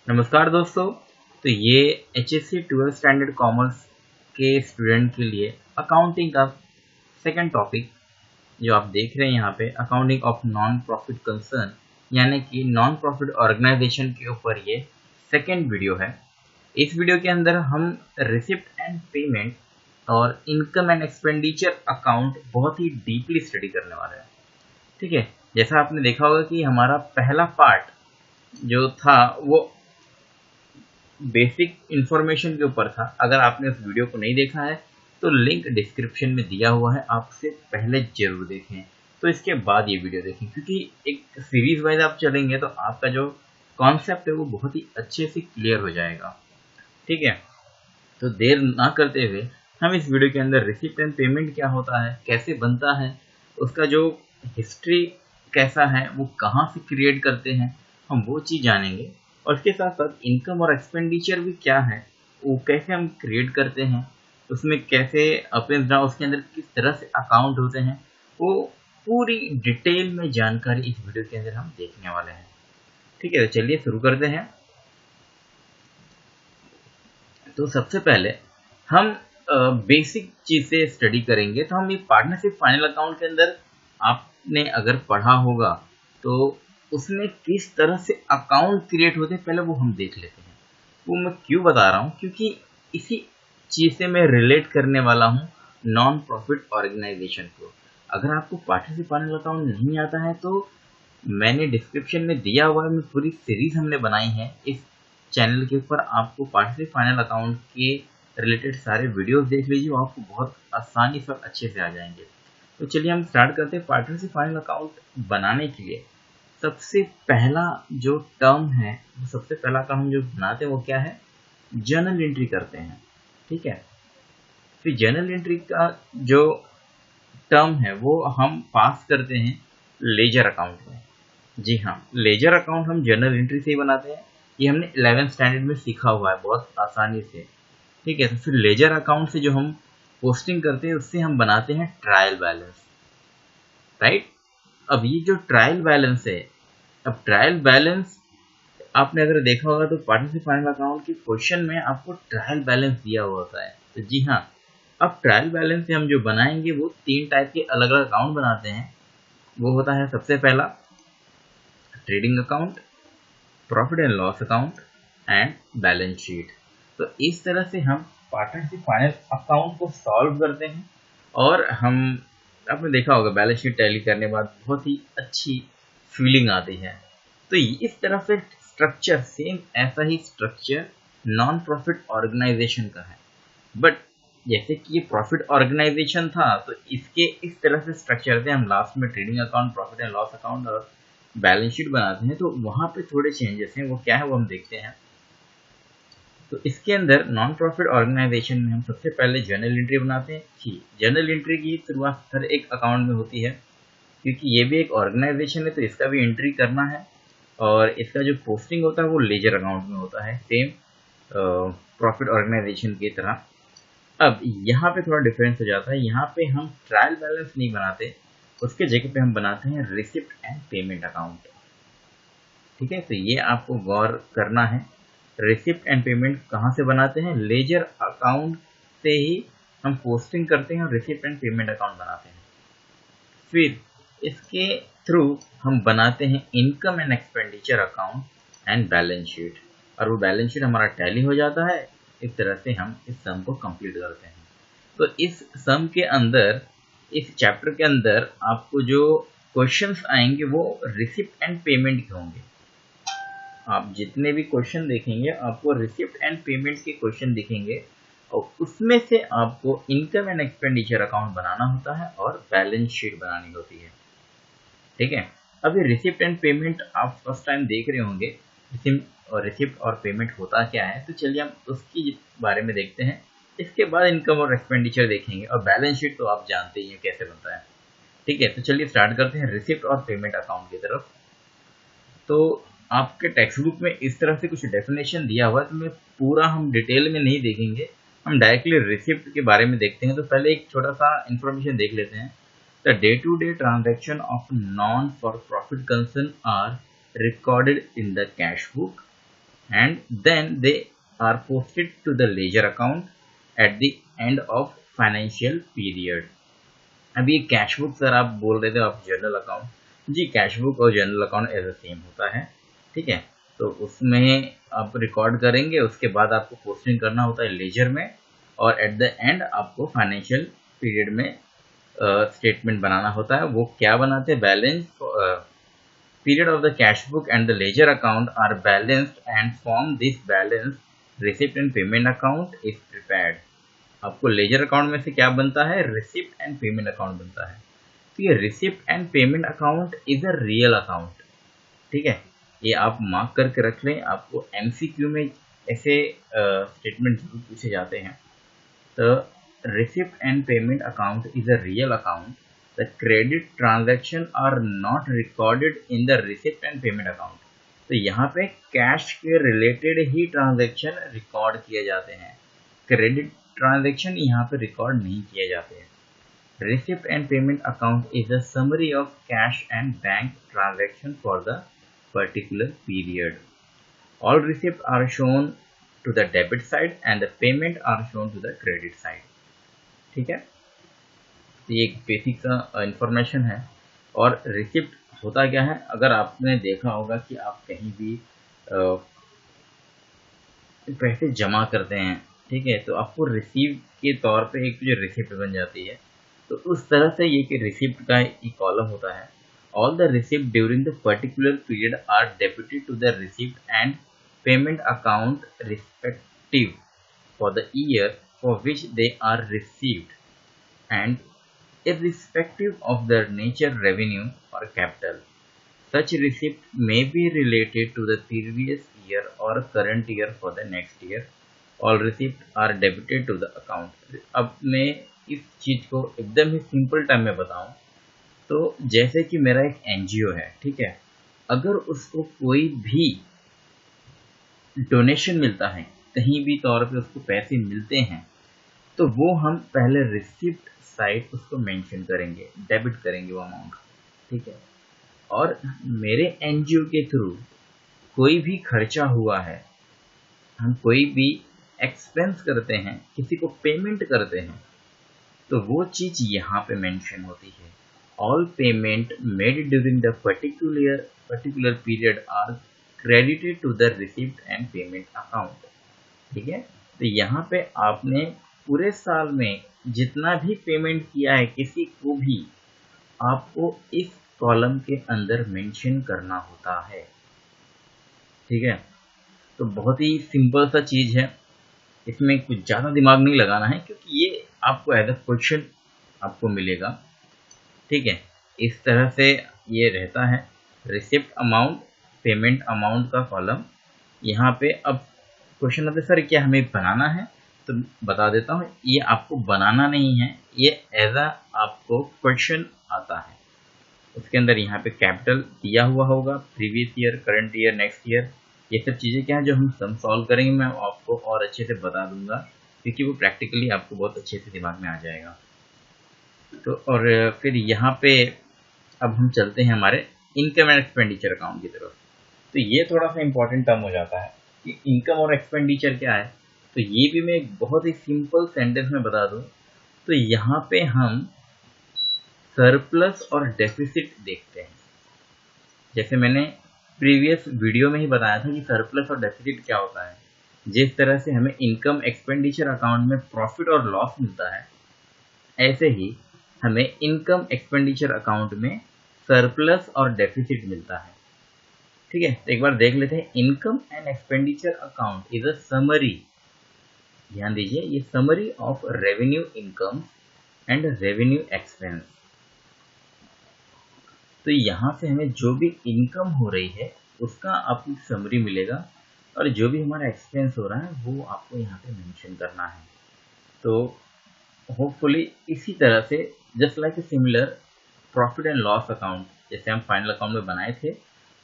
नमस्कार दोस्तों। तो ये HSC 12th स्टैंडर्ड कॉमर्स के स्टूडेंट के लिए अकाउंटिंग का सेकंड टॉपिक जो आप देख रहे हैं यहाँ पे, accounting of non profit concern यानी कि नॉन प्रॉफिट ऑर्गेनाइजेशन के ऊपर ये सेकंड वीडियो है। इस वीडियो के अंदर हम रिसिप्ट एंड पेमेंट और इनकम एंड एक्सपेंडिचर अकाउंट बहुत ही डीपली स्टडी करने वाले हैं। ठीक है, जैसा आपने देखा होगा कि हमारा पहला पार्ट जो था वो बेसिक इंफॉर्मेशन के ऊपर था। अगर आपने उस वीडियो को नहीं देखा है तो लिंक डिस्क्रिप्शन में दिया हुआ है, आप उसे पहले जरूर देखें, तो इसके बाद ये वीडियो देखें, क्योंकि एक सीरीज वाइज आप चलेंगे तो आपका जो कॉन्सेप्ट है वो बहुत ही अच्छे से क्लियर हो जाएगा। ठीक है, तो देर ना करते हुए हम इस वीडियो के अंदर रिसिप्ट एंड पेमेंट क्या होता है, कैसे बनता है, उसका जो हिस्ट्री कैसा है, वो कहाँ से क्रिएट करते हैं, हम वो चीज़ जानेंगे। और उसके साथ साथ इनकम और एक्सपेंडिचर भी क्या है, वो कैसे हम क्रिएट करते हैं, उसमें कैसे अप एंड डाउन, उसके अंदर किस तरह से अकाउंट होते हैं, वो पूरी डिटेल में जानकारी इस वीडियो के अंदर हम देखने वाले हैं। ठीक है, तो चलिए शुरू करते हैं। तो सबसे पहले हम बेसिक चीज़ें स्टडी करेंगे। तो हम ये पार्टनरशिप फाइनल अकाउंट के अंदर आपने अगर पढ़ा होगा तो उसमें किस तरह से अकाउंट क्रिएट होते हैं पहले वो हम देख लेते हैं। वो मैं क्यों बता रहा हूँ, क्योंकि इसी चीज़ से मैं रिलेट करने वाला हूँ नॉन प्रॉफिट ऑर्गेनाइजेशन को। अगर आपको पार्टनरशिप फाइनल अकाउंट नहीं आता है तो मैंने डिस्क्रिप्शन में दिया हुआ है, पूरी सीरीज हमने बनाई है इस चैनल के ऊपर। आपको पार्टनरशिप फाइनल अकाउंट के रिलेटेड सारे वीडियोस देख लीजिए, वो आपको बहुत आसानी से और अच्छे से आ जाएंगे। तो चलिए हम स्टार्ट करते हैं। पार्टनरशिप फाइनल अकाउंट बनाने के लिए सबसे पहला जो टर्म है, सबसे पहला काम हम जो बनाते हैं वो क्या है, जर्नल एंट्री करते हैं। ठीक है, फिर जर्नल एंट्री का जो टर्म है वो हम पास करते हैं लेजर अकाउंट में। जी हाँ, लेजर अकाउंट हम जर्नल एंट्री से ही बनाते हैं। ये हमने 11th स्टैंडर्ड में सीखा हुआ है बहुत आसानी से। ठीक है, तो फिर लेजर अकाउंट से जो हम पोस्टिंग करते हैं उससे हम बनाते हैं ट्रायल बैलेंस। राइट, अब ये जो ट्रायल बैलेंस है, अब ट्रायल बैलेंस आपने अगर देखा होगा तो पार्टनरशिप फाइनल अकाउंट के क्वेश्चन में आपको ट्रायल बैलेंस दिया हुआ होता है। तो जी हाँ, अब ट्रायल बैलेंस से हम जो बनाएंगे वो 3 टाइप के अलग अलग अकाउंट बनाते हैं। वो होता है सबसे पहला trading account, profit and loss account and balance sheet. तो इस तरह से हम पार्टनरशिप फाइनल अकाउंट को सॉल्व करते हैं और हम, आपने देखा होगा बैलेंस शीट टैली करने के बाद बहुत ही अच्छी फीलिंग आती है। तो इस तरह से स्ट्रक्चर, सेम ऐसा ही स्ट्रक्चर नॉन प्रॉफिट ऑर्गेनाइजेशन का है। बट जैसे कि ये प्रॉफिट ऑर्गेनाइजेशन था तो इसके इस तरह से स्ट्रक्चर थे, हम लास्ट में trading account, profit and loss account और बैलेंस शीट बनाते हैं। तो वहाँ पे थोड़े चेंजेस हैं, वो क्या है वो हम देखते हैं। तो इसके अंदर नॉन प्रॉफिट ऑर्गेनाइजेशन में हम सबसे पहले जर्नल एंट्री बनाते हैं। जी, जर्नल एंट्री की शुरुआत हर एक अकाउंट में होती है, क्योंकि ये भी एक ऑर्गेनाइजेशन है तो इसका भी एंट्री करना है। और इसका जो पोस्टिंग होता है वो लेजर अकाउंट में होता है, सेम प्रॉफिट ऑर्गेनाइजेशन की तरह। अब यहाँ पे थोड़ा डिफरेंस हो जाता है, यहाँ पे हम ट्रायल बैलेंस नहीं बनाते, उसके जगह पे हम बनाते हैं रिसिप्ट एंड पेमेंट अकाउंट। ठीक है, तो ये आपको गौर करना है। रिसिप्ट एंड पेमेंट कहाँ से बनाते हैं, लेजर अकाउंट से ही हम पोस्टिंग करते हैं और रिसिप्ट एंड पेमेंट अकाउंट बनाते हैं। फिर इसके थ्रू हम बनाते हैं income and expenditure account and balance sheet, और वो बैलेंस शीट हमारा टैली हो जाता है। इस तरह से हम इस सम को कंप्लीट करते हैं। तो इस सम के अंदर, इस चैप्टर के अंदर आपको जो क्वेश्चंस आएंगे वो रिसिप्ट एंड पेमेंट के होंगे। आप जितने भी क्वेश्चन देखेंगे आपको रिसिप्ट एंड पेमेंट के क्वेश्चन दिखेंगे, और उसमें से आपको इनकम एंड एक्सपेंडिचर अकाउंट बनाना होता है और बैलेंस शीट बनानी होती है। ठीक है, अभी रिसिप्ट एंड पेमेंट आप फर्स्ट टाइम देख रहे होंगे। रिसिप्ट और पेमेंट होता क्या है, तो चलिए हम उसकी बारे में देखते हैं। इसके बाद इनकम और एक्सपेंडिचर देखेंगे, और बैलेंस शीट तो आप जानते ही हैं कैसे बनता है। ठीक है, तो चलिए स्टार्ट करते हैं रिसिप्ट और पेमेंट अकाउंट की तरफ। तो आपके टेक्स्ट बुक में इस तरह से कुछ डेफिनेशन दिया हुआ है, तो मैं पूरा हम डिटेल में नहीं देखेंगे, हम डायरेक्टली रिसिप्ट के बारे में देखते हैं। तो पहले एक छोटा सा इंफॉर्मेशन देख लेते हैं। The day-to-day transaction of non-for-profit concern are recorded in the cash book. and then they are posted to the ledger account at the end of financial period. अब ये कैश बुक सर आप बोल रहे थे आप जनरल अकाउंट, जी cash book और general account as same होता है, ठीक है। तो उसमें आप रिकॉर्ड करेंगे, उसके बाद आपको पोस्टिंग करना होता है लेजर में, और एट द एंड आपको फाइनेंशियल पीरियड में स्टेटमेंट बनाना होता है। वो क्या बनाते हैं, balance period of the cash book and the ledger account are balanced and from this balance receipt and payment account is prepared। आपको लेजर अकाउंट में से क्या बनता है, रिसिप्ट एंड पेमेंट अकाउंट बनता है। तो ये receipt and payment account is a real account, ठीक है। ये आप मार्क करके रख लें, आपको एमसीक्यू में ऐसे स्टेटमेंट जरूर पूछे जाते हैं। तो receipt and payment account is a real account, the credit transaction are not recorded in the receipt and payment account। तो यहाँ पे कैश के रिलेटेड ही ट्रांजैक्शन रिकॉर्ड किए जाते हैं, क्रेडिट ट्रांजैक्शन यहाँ पे रिकॉर्ड नहीं किए जाते हैं। Receipt and payment account is a summary of cash and bank transaction for the particular period. All receipt are shown to the debit side and the payment are shown to the credit side, ठीक है। तो ये एक basic सा information है। और receipt होता क्या है, अगर आपने देखा होगा कि आप कहीं भी पैसे जमा करते हैं, ठीक है, तो आपको रिसीव के तौर पे एक जो रिसिप्ट बन जाती है, तो उस तरह से ये कि रिसिप्ट का एक कॉलम होता है। All the receipt during the particular period are debited to the receipt and payment account respective for the year for which they are received and irrespective of their nature, revenue or capital. Such receipt may be related to the previous year or current year for the next year. All receipts are debited to the account। अब मैं इस चीज को एकदम ही simple term में बताऊं तो जैसे कि मेरा एक एनजीओ है, ठीक है, अगर उसको कोई भी डोनेशन मिलता है, कहीं भी तौर पे उसको पैसे मिलते हैं, तो वो हम पहले रिसिप्ट साइड उसको मेंशन करेंगे, डेबिट करेंगे वो अमाउंट, ठीक है। और मेरे एनजीओ के थ्रू कोई भी खर्चा हुआ है, हम कोई भी एक्सपेंस करते हैं, किसी को पेमेंट करते हैं, तो वो चीज यहाँ पे मेंशन होती है। All payment made during the particular period are credited to the receipt and payment account, ठीक है। तो यहाँ पे आपने पूरे साल में जितना भी पेमेंट किया है किसी को भी, आपको इस कॉलम के अंदर मेंशन करना होता है, ठीक है। तो बहुत ही सिंपल सा चीज है, इसमें कुछ ज़्यादा दिमाग नहीं लगाना है, क्योंकि ये आपको एज अ क्वेश्चन आपको मिलेगा, ठीक है। इस तरह से ये रहता है रिसिप्ट अमाउंट, पेमेंट अमाउंट का कॉलम। यहाँ पे अब क्वेश्चन आता है सर क्या हमें बनाना है, तो बता देता हूँ, ये आपको बनाना नहीं है, ये एज अ आपको क्वेश्चन आता है। उसके अंदर यहाँ पे कैपिटल दिया हुआ होगा, previous year, current year, next year, ये सब चीज़ें क्या है जो हम सम सॉल्व करेंगे, मैं आपको और अच्छे से बता दूंगा, क्योंकि वो प्रैक्टिकली आपको बहुत अच्छे से दिमाग में आ जाएगा। तो और फिर यहाँ पे अब हम चलते हैं हमारे इनकम एंड एक्सपेंडिचर अकाउंट की तरफ। तो ये थोड़ा सा इंपॉर्टेंट टर्म हो जाता है कि इनकम और एक्सपेंडिचर क्या है। तो ये भी मैं एक बहुत ही सिंपल सेंटेंस में बता दूं, तो यहाँ पे हम सरप्लस और डेफिसिट देखते हैं। जैसे मैंने प्रीवियस वीडियो में ही बताया था कि सरप्लस और डेफिसिट क्या होता है। जिस तरह से हमें इनकम एक्सपेंडिचर अकाउंट में प्रॉफिट और लॉस मिलता है, ऐसे ही हमें इनकम एक्सपेंडिचर अकाउंट में सरप्लस और डेफिसिट मिलता है, ठीक है। तो एक बार देख लेते हैं। Income and expenditure account is a summary, ध्यान दीजिए, ये summary of revenue income and revenue expense. तो यहाँ से हमें जो भी इनकम हो रही है उसका आपको समरी मिलेगा, और जो भी हमारा एक्सपेंस हो रहा है वो आपको यहाँ पे मेंशन करना है। तो होपफुली इसी तरह से just like a similar profit and loss account जैसे हम फाइनल अकाउंट में बनाए थे,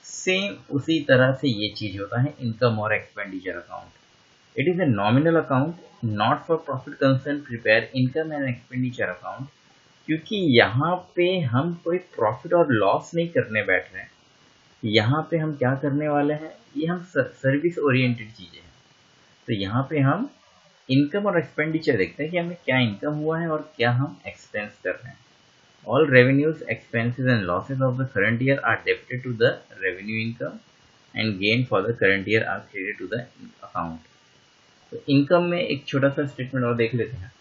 सेम उसी तरह से ये चीज होता है इनकम और expenditure account. It is a nominal account, not for profit concern prepare income and expenditure account, क्योंकि यहाँ पे हम कोई प्रॉफिट और लॉस नहीं करने बैठ रहे हैं, यहाँ पे हम क्या करने वाले हैं, ये हम सर्विस ओरिएंटेड चीजें हैं। तो यहाँ पे हम इनकम और एक्सपेंडिचर देखते हैं कि हमें क्या इनकम हुआ है और क्या हम एक्सपेंस कर रहे हैं। All revenues, expenses and losses of the current year are debited to the revenue income and gain for the current year are credited to the account. तो इनकम में एक छोटा सा स्टेटमेंट और देख लेते हैं।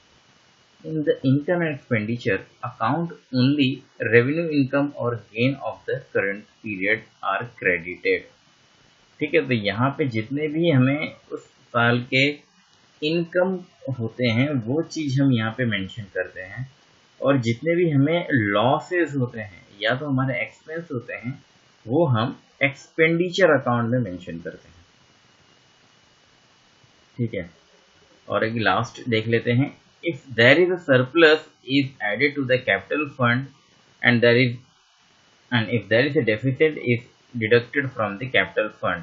In the income and expenditure account, only revenue income or gain of the current period are credited। ठीक है, तो यहाँ पे जितने भी हमें उस साल के इनकम होते हैं वो चीज हम यहाँ पे मेंशन करते हैं, और जितने भी हमें लॉसेस होते हैं या तो हमारे एक्सपेंस होते हैं वो हम एक्सपेंडिचर अकाउंट में मेंशन करते हैं। ठीक है, और एक लास्ट देख लेते हैं। If there is a surplus is added to the capital fund and if there is a deficit is deducted from the capital fund।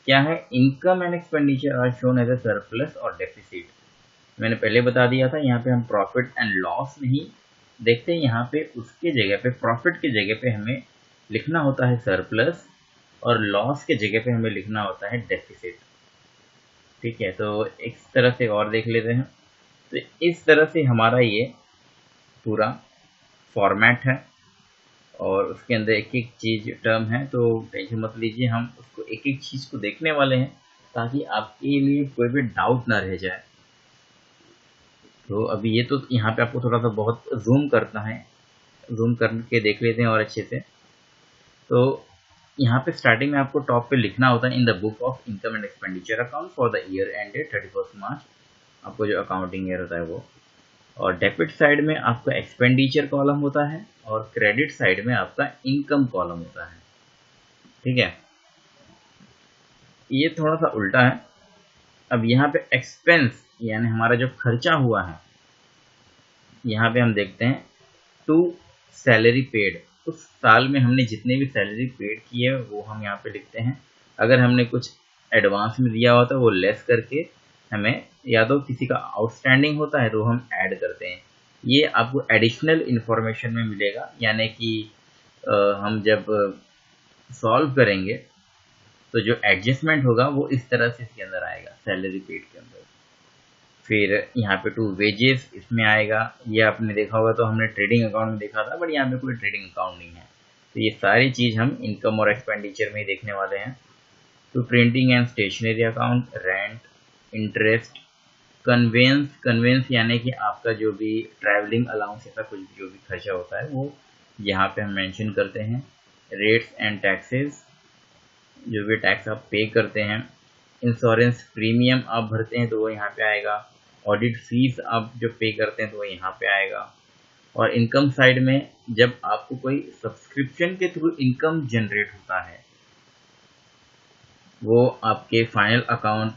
क्या है, income and expenditure are shown as a surplus और deficit. मैंने पहले बता दिया था, यहाँ पे हम प्रॉफिट एंड लॉस नहीं देखते, यहाँ पे उसके जगह पे प्रॉफिट के जगह पे हमें लिखना होता है सरप्लस और लॉस के जगह पे हमें लिखना होता है डेफिसिट। ठीक है, तो इस तरह से और देख लेते हैं। तो इस तरह से हमारा ये पूरा फॉर्मेट है और उसके अंदर एक एक चीज टर्म है, तो टेंशन मत लीजिए, हम उसको एक एक चीज को देखने वाले हैं ताकि आपके लिए कोई भी डाउट ना रह जाए। तो अभी ये तो यहाँ पे आपको थोड़ा सा बहुत जूम करना है, जूम करके देख लेते हैं और अच्छे से। तो यहाँ पे स्टार्टिंग में आपको टॉप पे लिखना होता है in the book of income and expenditure account for the year ended 31 मार्च, आपको जो अकाउंटिंग ईयर होता है वो। और डेबिट साइड में आपका एक्सपेंडिचर कॉलम होता है और क्रेडिट साइड में आपका इनकम कॉलम होता है। ठीक है, ये थोड़ा सा उल्टा है। अब यहाँ पे एक्सपेंस यानी हमारा जो खर्चा हुआ है, यहाँ पे हम देखते हैं टू सैलरी पेड, उस साल में हमने जितने भी सैलरी पेड की है वो हम यहाँ पे लिखते हैं। अगर हमने कुछ एडवांस में दिया होता है वो लेस करके हमें, या तो किसी का आउटस्टैंडिंग होता है तो हम ऐड करते हैं। ये आपको एडिशनल इंफॉर्मेशन में मिलेगा, यानी कि हम जब सॉल्व करेंगे तो जो एडजस्टमेंट होगा वो इस तरह से इसके अंदर आएगा सैलरी पेड के अंदर। फिर यहाँ पे टू वेजेस इसमें आएगा, ये आपने देखा होगा, तो हमने ट्रेडिंग अकाउंट में देखा था, बट यहाँ पे कोई ट्रेडिंग अकाउंट नहीं है। तो ये सारी चीज़ हम इनकम और एक्सपेंडिचर में ही देखने वाले हैं। To printing and stationery account, rent, interest, conveyance यानी कि आपका जो भी ट्रैवलिंग अलाउंस ऐसा कुछ जो भी खर्चा होता है वो यहाँ पे हम मेंशन करते हैं। रेट्स एंड टैक्सेस, जो भी टैक्स आप पे करते हैं। इंश्योरेंस प्रीमियम आप भरते हैं तो वो यहाँ पे आएगा। ऑडिट फीस आप जो पे करते हैं तो वो यहाँ पे आएगा। और इनकम साइड में जब आपको कोई सब्सक्रिप्शन के थ्रू इनकम जनरेट होता है, वो आपके फाइनल अकाउंट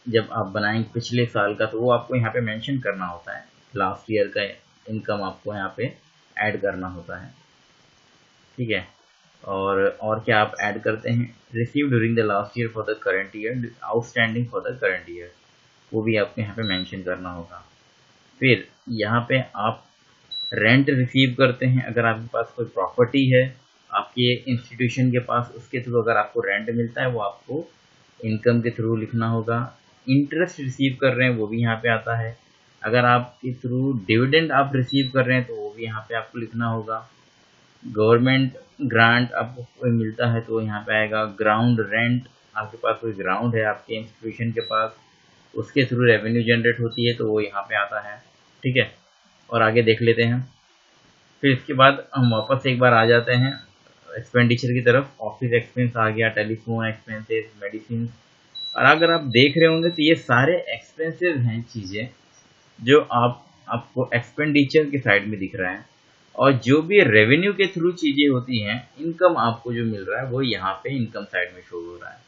जब आप बनाएंगे पिछले साल का, तो वो आपको यहाँ पे मेंशन करना होता है। लास्ट ईयर का इनकम आपको यहाँ पे ऐड करना होता है। ठीक है, और क्या आप ऐड करते हैं, receive during the last year for the current year, outstanding for the current year, वो भी आपको यहाँ पे मेंशन करना होगा। फिर यहाँ पे आप रेंट रिसीव करते हैं, अगर आपके पास कोई प्रॉपर्टी है आपके इंस्टीट्यूशन के पास, उसके थ्रू अगर आपको रेंट मिलता है वो आपको इनकम के थ्रू लिखना होगा। इंटरेस्ट रिसीव कर रहे हैं वो भी यहाँ पे आता है। अगर आपके थ्रू डिविडेंड आप रिसीव कर रहे हैं तो वो भी यहाँ पे आपको लिखना होगा। गवर्नमेंट ग्रांट आपको कोई मिलता है तो यहाँ पे आएगा। ग्राउंड रेंट, आपके पास कोई ग्राउंड है आपके इंस्टीट्यूशन के पास, उसके थ्रू रेवेन्यू जनरेट होती है तो वो यहाँ पे आता है। ठीक है, और आगे देख लेते हैं। फिर इसके बाद हम वापस एक बार आ जाते हैं एक्सपेंडिचर की तरफ। ऑफिस एक्सपेंस आ गया, टेलीफोन एक्सपेंसेस, मेडिसिन। और अगर आप देख रहे होंगे तो ये सारे एक्सपेंसेस हैं, चीज़ें जो आपको एक्सपेंडिचर के साइड में दिख रहा है। और जो भी रेवेन्यू के थ्रू चीज़ें होती हैं, इनकम आपको जो मिल रहा है वो यहाँ पे इनकम साइड में शो हो रहा है।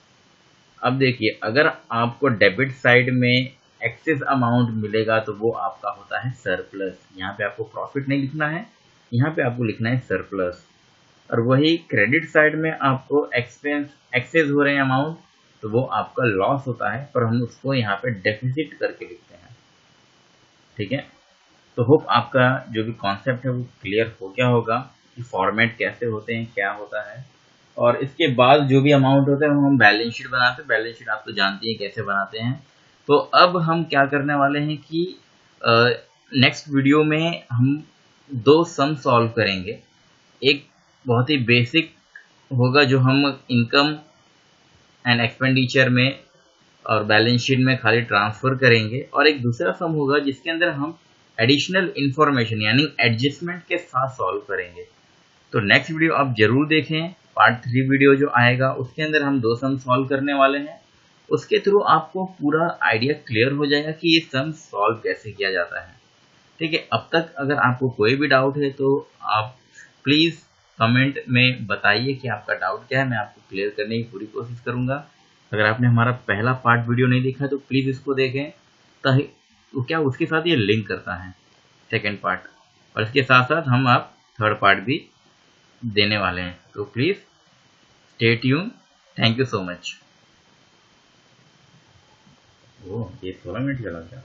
अब देखिए, अगर आपको डेबिट साइड में एक्सेस अमाउंट मिलेगा तो वो आपका होता है सरप्लस। यहाँ पे आपको प्रॉफिट नहीं लिखना है, यहाँ पे आपको लिखना है सरप्लस। और वही क्रेडिट साइड में आपको एक्सेस हो रहे हैं अमाउंट तो वो आपका लॉस होता है, पर हम उसको यहाँ पे डेफिसिट करके लिखते हैं। ठीक है, तो होप आपका जो भी कॉन्सेप्ट है वो क्लियर हो गया होगा कि फॉर्मेट कैसे होते हैं, क्या होता है। और इसके बाद जो भी अमाउंट होता है वो हम बैलेंस शीट बनाते हैं। बैलेंस शीट आप तो जानती हैं कैसे बनाते हैं। तो अब हम क्या करने वाले हैं कि नेक्स्ट वीडियो में हम दो सम सॉल्व करेंगे। एक बहुत ही बेसिक होगा जो हम इनकम एंड एक्सपेंडिचर में और बैलेंस शीट में खाली ट्रांसफर करेंगे, और एक दूसरा सम होगा जिसके अंदर हम एडिशनल इंफॉर्मेशन यानी एडजस्टमेंट के साथ सॉल्व करेंगे। तो नेक्स्ट वीडियो आप जरूर देखें। पार्ट 3 वीडियो जो आएगा उसके अंदर हम दो सम सॉल्व करने वाले हैं। उसके थ्रू आपको पूरा आइडिया क्लियर हो जाएगा कि ये सम सॉल्व कैसे किया जाता है। ठीक है, अब तक अगर आपको कोई भी डाउट है तो आप प्लीज़ कमेंट में बताइए कि आपका डाउट क्या है, मैं आपको क्लियर करने की पूरी कोशिश करूँगा। अगर आपने हमारा पहला पार्ट वीडियो नहीं देखा तो प्लीज़ इसको देखें, ताकि तो क्या उसके साथ ये लिंक करता है सेकेंड पार्ट, और इसके साथ साथ हम आप थर्ड पार्ट भी देने वाले हैं। तो please stay tune. Thank you so much. Oh, ये 16 मिनट चला क्या?